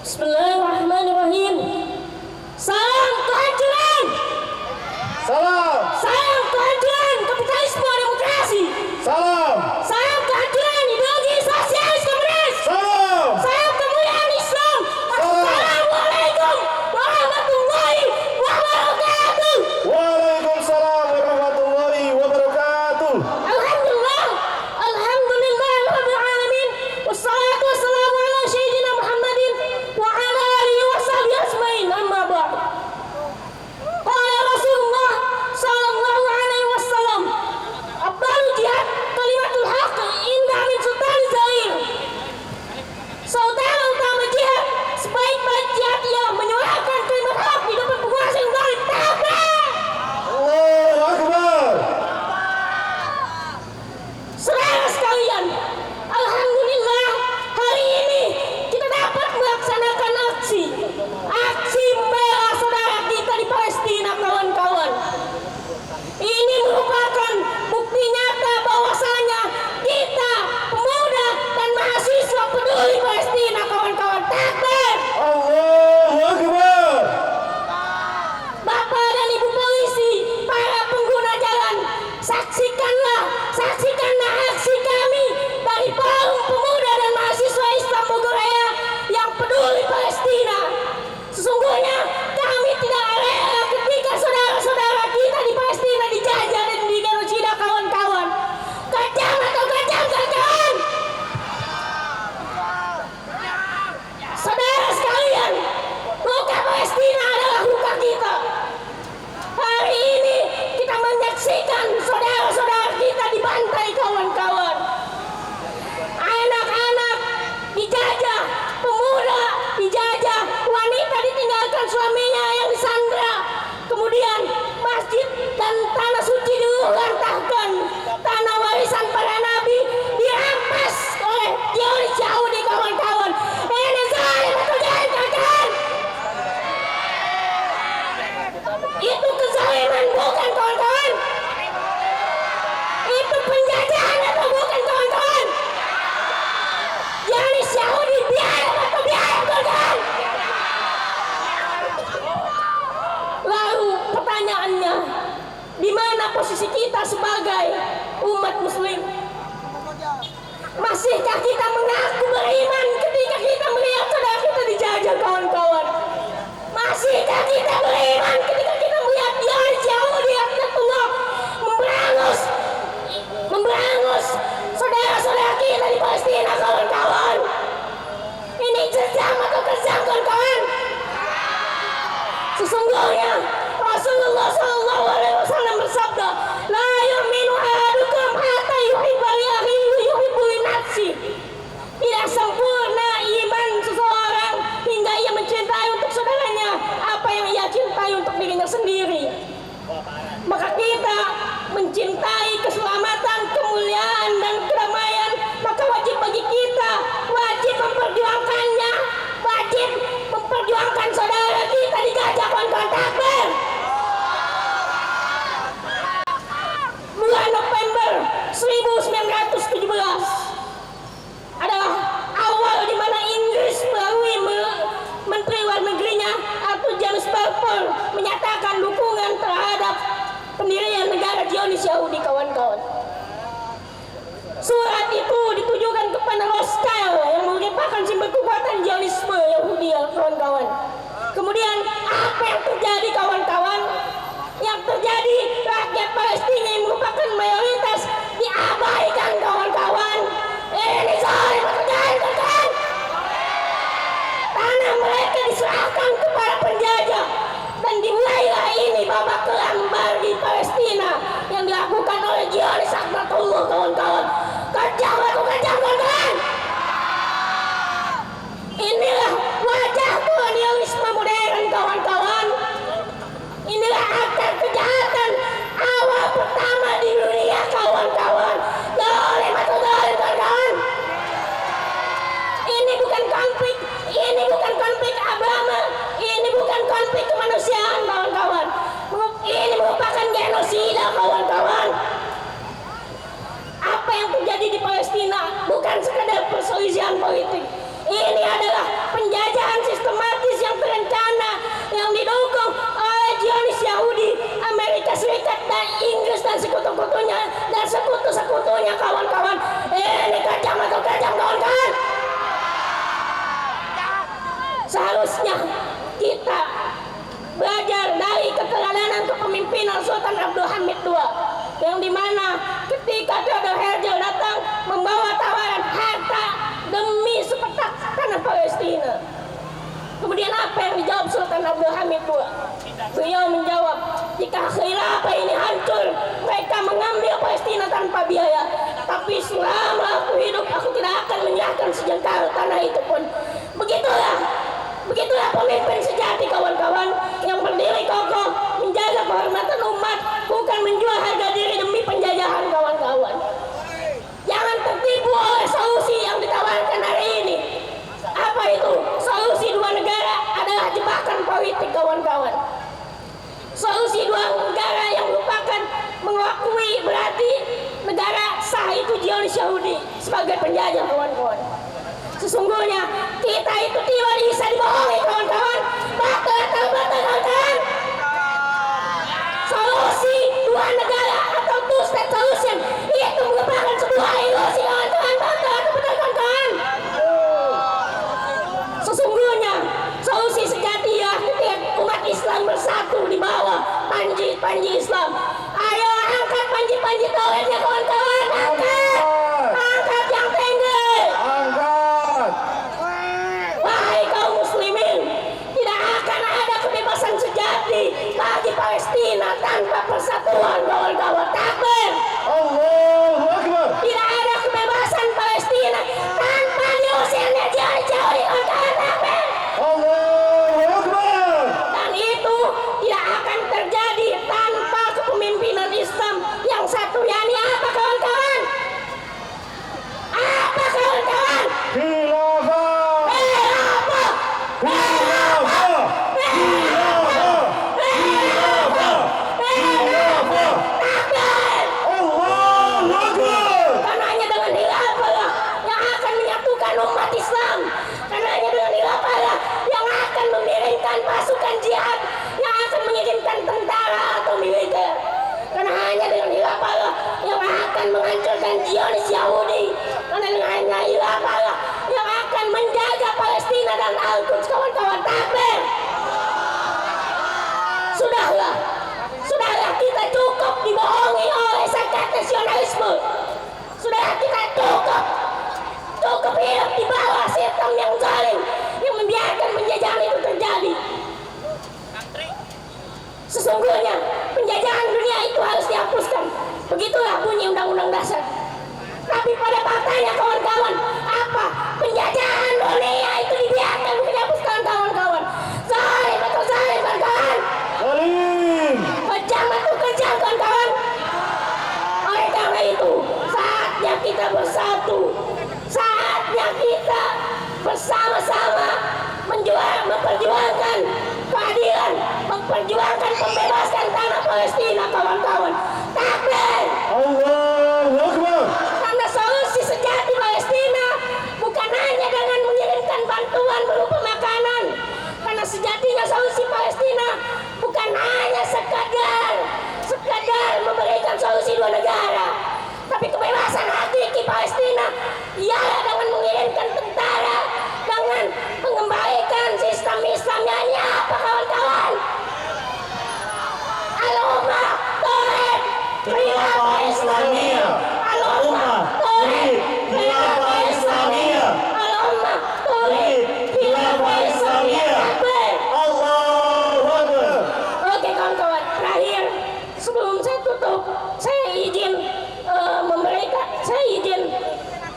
Bismillahirrahmanirrahim. Salam kehancuran. Salam kehancuran kapitalisme demokrasi. Salam kehancuran ideologi sosialis komunis. Salam kemuliaan Islam. Assalamualaikum warahmatullahi wabarakatuh. Waalaikumsalam warahmatullahi wabarakatuh. Alhamdulillah. Alhamdulillah rabbil alamin. Wassalatu wassalamu ala sayyidina Muhammadin wa ala alihi washabihi ajmain. Amma ba'd. Qala Rasulullah sallallahu alaihi wasallam, "Afdalul jihad kalimatul haqq inda min sultan zalim." Saudara utama jihad, sebaik-baik jihad ialah menyuarakan kalimat hak di depan penguasa yang zalim. Takbir! Allahu Akbar. Saudara sekalian, alhamdulillah hari ini kita dapat melaksanakan aksi membela saudara kita di Palestina, kawan-kawan. Ini merupakan bukti nyata bahwasanya kita pemuda dan mahasiswa peduli Palestina, kawan-kawan. Takbir! Allahu Akbar. Bapak dan Ibu polisi, para pengguna jalan, saksikanlah aksi kami dari Forum Pemuda dan Mahasiswa Islam Bogor Raya yang peduli Palestina. Sesungguhnya kami tidak rela ketika saudara-saudara kita di Palestina dijajah dan digenosida, kawan-kawan. Kejam atau kejam, kawan-kawan? Saudara sekalian, luka Palestina adalah luka kita. Hari ini kita menyaksikan saudara-saudara kita dibantai, kawan-kawan. Anak-anak dijajah, pemuda dijajah, wanita ditinggalkan suaminya yang disandra. Kemudian masjid dan tanah suci dilantahkan. Tanah warisan para nabi dirampas oleh Zionis Yahudi, kawan-kawan. Ini zalim atau jahil, kawan-kawan? Itu kezaliman bukan, kawan-kawan? Itu penjajahan atau bukan, kawan-kawan? Zionis Yahudi biar atau biar, kawan-kawan? Lalu pertanyaannya, di mana posisi kita sebagai umat muslim? Masihkah kita mengaku beriman ketika kita melihat saudara kita dijajah, kawan-kawan? Masihkah kita beriman ketika kita melihat Zionis Yahudi laknatullah memberangus saudara-saudara kita di Palestina, kawan-kawan? Ini jejam atau kejam, kawan-kawan? Sesungguhnya Rasulullah sallallahu alaihi wasallam bersabda, "La yu'minu ahadukum hatta yuhibba li akhihi yuhibbu li nafsihi." Tidak sempurna iman seseorang hingga ia mencintai untuk saudaranya apa yang ia cintai untuk dirinya sendiri. Maka kita mencintai keselamatan, kemuliaan, dan kedamaian, maka wajib bagi kita, wajib memperjuangkannya, wajib memperjuangkan saudara kita dijajah, kawan-kawan. Takbir! Bulan November 1917 adalah awal di mana Inggris melalui Menteri Luar Negerinya atau James Balfour menyatakan dukungan terhadap pendirian negara Zionis Yahudi, kawan-kawan. Surat itu ditujukan kepada Rothschild yang merupakan simbol kekuatan Zionisme Yahudi, kawan-kawan. Kemudian apa yang terjadi, kawan-kawan? Yang terjadi, rakyat Palestina yang merupakan mayoritas diabaikan, kawan-kawan. Ini zalim atau jahil, kawan-kawan? Tanah mereka diserahkan kepada penjajah dan dimulailah ini babak kelam bagi Palestina yang dilakukan oleh Zionis laknatullah, kawan-kawan. Kejam atau kejam, kawan-kawan? Inilah wajah kolonialisme modern, kawan-kawan. Inilah akar kejahatan awal pertama di dunia, kawan-kawan. Zalim atau zalim, kawan-kawan? Ini bukan konflik agama, ini bukan konflik kemanusiaan, kawan-kawan. Ini merupakan genosida, kawan-kawan. Apa yang terjadi di Palestina bukan sekadar seharusnya kita belajar dari keteladanan kepemimpinan Sultan Abdul Hamid II, yang dimana ketika Theodor Herzl datang membawa tawaran harta demi sepetak tanah Palestina. Kemudian apa yang dijawab Sultan Abdul Hamid II? Beliau menjawab, jika khilafah ini hancur, mereka mengambil Palestina tanpa biaya. Tapi selama aku hidup, aku tidak akan menyerahkan sejengkal tanah itu pun. Begitulah pemimpin sejati, kawan-kawan, yang berdiri kokoh, menjaga kehormatan umat, bukan menjual harga diri demi penjajahan, kawan-kawan. Jangan tertipu oleh solusi yang ditawarkan hari ini. Apa itu? Solusi dua negara adalah jebakan politik, kawan-kawan. Solusi dua negara yang merupakan mengakui berarti negara sah itu Zionis Yahudi sebagai penjajah, kawan-kawan. Sesungguhnya kita itu tidak bisa dibohongi, kawan-kawan. Betul, kawan-kawan. Solusi dua negara atau two state solution itu merupakan sebuah ilusi, kawan-kawan. Betul, kawan-kawan. Sesungguhnya solusi sejati ya ketika umat Islam bersatu di bawah panji Islam. Ayo angkat panji tauhidnya, kawan-kawan. Angkat yang tinggi. Angkat. Wahai kaum muslimin, tidak akan ada kebebasan sejati bagi Palestina tanpa persatuan, kawan-kawan. Takbir. Allahu Akbar. Tidak ada kebebasan Palestina tanpa diusirnya jauh-jauh, kawan-kawan. Takbir. Allahu Akbar. Dan itu tidak akan terjadi tanpa kepemimpinan Islam yang satu, yakni apa, kawan-kawan? Apa, kawan-kawan? Khilafah. Khilafah. Khilafah. Khilafah. Khilafah. Khilafah. Takbir. Allahu Akbar. Karena hanya dengan khilafah lah yang akan menyatukan umat Islam. Karena hanya dengan khilafah lah yang akan mengirimkan pasukan jihad, yang akan mengirimkan tentara atau militer. Karena hanya dengan khilafah lah yang akan menghancurkan Zionis Yahudi. Karena hanya khilafah lah yang akan menjaga Palestina dan Al-Quds, kawan-kawan. Takbir. Sudahlah kita cukup dibohongi oleh zakat nasionalisme. Sudahlah kita cukup hidup di bawah sistem yang zalim yang membiarkan penjajahan itu terjadi. Sesungguhnya penjajahan dunia itu harus dihapuskan. Begitulah bunyi Undang-Undang Dasar. Tapi pada faktanya, kawan-kawan, apa? Penjajahan dunia itu dibiarkan dihapuskan, kawan-kawan. Zalim atau zalim, kawan-kawan? Salim. Kejam atau kejam, kawan-kawan? Oleh karena itu, saatnya kita bersatu. Saatnya kita bersama-sama memperjuangkan keadilan, memperjuangkan pembebasan tanah Palestina, kawan-kawan. Takbir. Allahu Akbar. Karena solusi sejati Palestina bukan hanya dengan mengirimkan bantuan berupa makanan. Karena sejatinya solusi Palestina bukan hanya sekadar memberikan solusi dua negara, tapi kebebasan hakiki Palestina ialah dengan mengirimkan tentara, dengan mengembalikan sistem Islamnya. Ini apa, kawan-kawan? Al-Ummah Tauhid Khilafah Islamiyah. Al-Ummah Tauhid Khilafah Islamiyah. Al-Ummah Tauhid Khilafah Islamiyah. Allahu Akbar. Oke, kawan-kawan, terakhir sebelum saya tutup, saya izin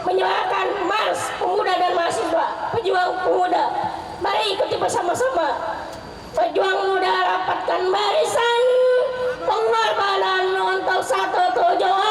menyuarakan Mars Pemuda dan Mahasiswa, pejuang pemuda. Mari ikuti bersama-sama. Pejuang muda rapatkan barisan, pengorbanan untuk satu tujuan.